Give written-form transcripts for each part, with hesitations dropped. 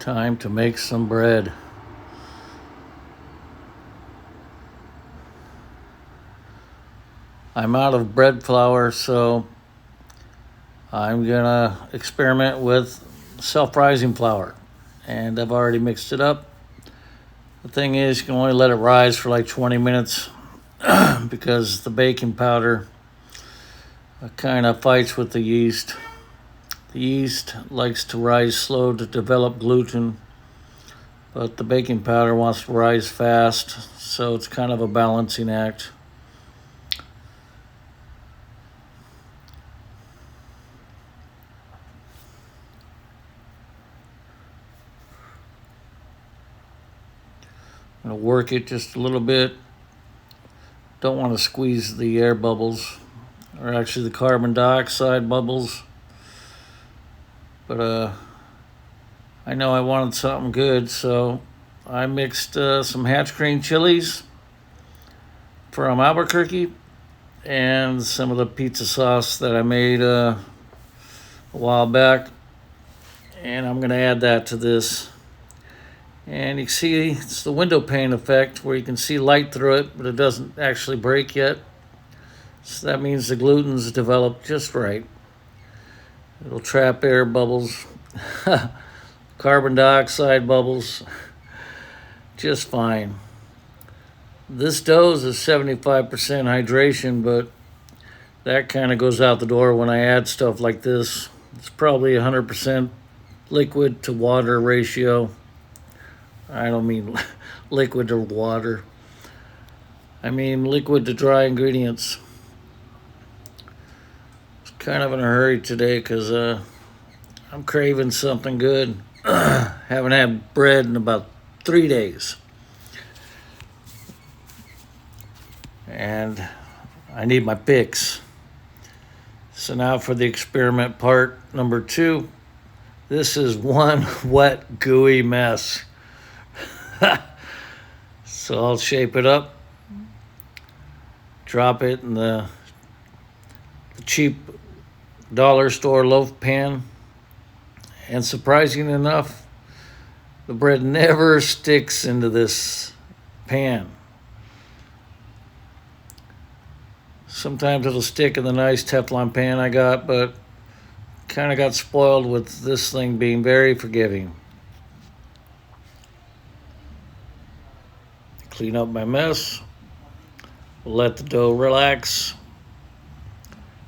Time to make some bread. I'm out of bread flour, so I'm gonna experiment with self-rising flour. And I've already mixed it up. The thing is, you can only let it rise for like 20 minutes because the baking powder kind of fights with the yeast. The yeast likes to rise slow to develop gluten, but the baking powder wants to rise fast, so it's kind of a balancing act. I'm going to work it just a little bit. Don't want to squeeze the air bubbles, or actually the carbon dioxide bubbles. But I know I wanted something good, so I mixed some Hatch green chilies from Albuquerque and some of the pizza sauce that I made a while back. And I'm going to add that to this. And you can see it's the window pane effect where you can see light through it, but it doesn't actually break yet. So that means the gluten's developed just right. It'll trap air bubbles, carbon dioxide bubbles, just fine. This dough is 75% hydration, but that kind of goes out the door when I add stuff like this. It's probably 100% liquid to water ratio. I don't mean liquid to water. I mean liquid to dry ingredients. Kind of in a hurry today because I'm craving something good. Haven't had bread in about 3 days. And I need my picks. So now for the experiment part number 2. This is one wet, gooey mess. So I'll shape it up, drop it in the cheap dollar store loaf pan, and surprising enough, the bread never sticks into this pan. Sometimes it'll stick in the nice Teflon pan I got, but kind of got spoiled with this thing being very forgiving. Clean up my mess, let the dough relax,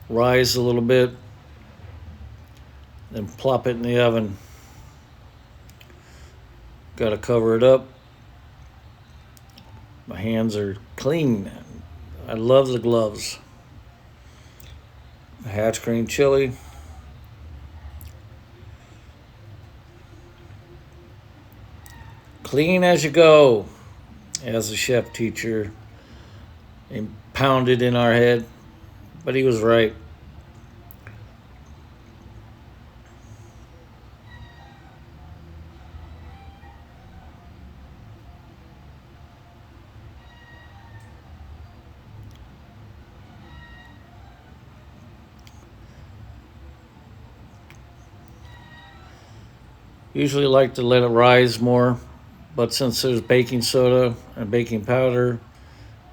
rise a little bit, then plop it in the oven. Got to cover it up. My hands are clean. I love the gloves. Hatch green chili. Clean as you go, as the chef teacher pounded in our head, but he was right. Usually like to let it rise more, but since there's baking soda and baking powder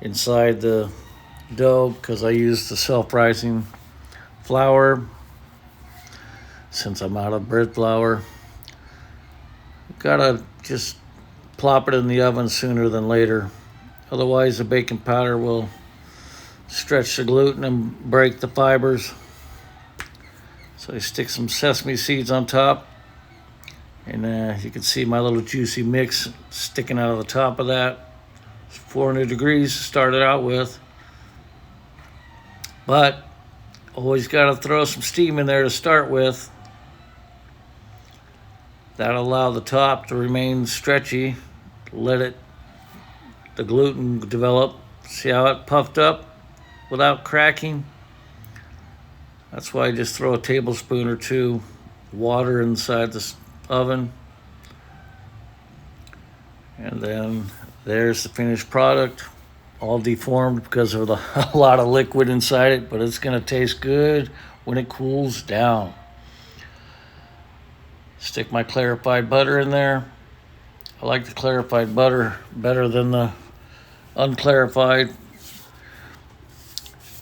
inside the dough, because I use the self-rising flour, since I'm out of bread flour, gotta just plop it in the oven sooner than later. Otherwise the baking powder will stretch the gluten and break the fibers. So I stick some sesame seeds on top. And you can see my little juicy mix sticking out of the top of that. It's 400 degrees to start it out with. But always got to throw some steam in there to start with. That'll allow the top to remain stretchy. Let the gluten develop. See how it puffed up without cracking? That's why I just throw a tablespoon or 2 water inside this oven, and then there's the finished product, all deformed because of a lot of liquid inside it, but it's going to taste good when it cools down. Stick my clarified butter in there. I like the clarified butter better than the unclarified.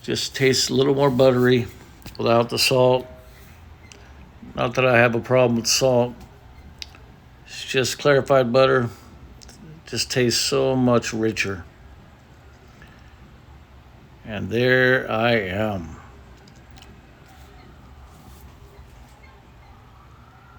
Just tastes a little more buttery without the salt. Not that I have a problem with salt. It's just clarified butter. Just tastes so much richer. And there I am.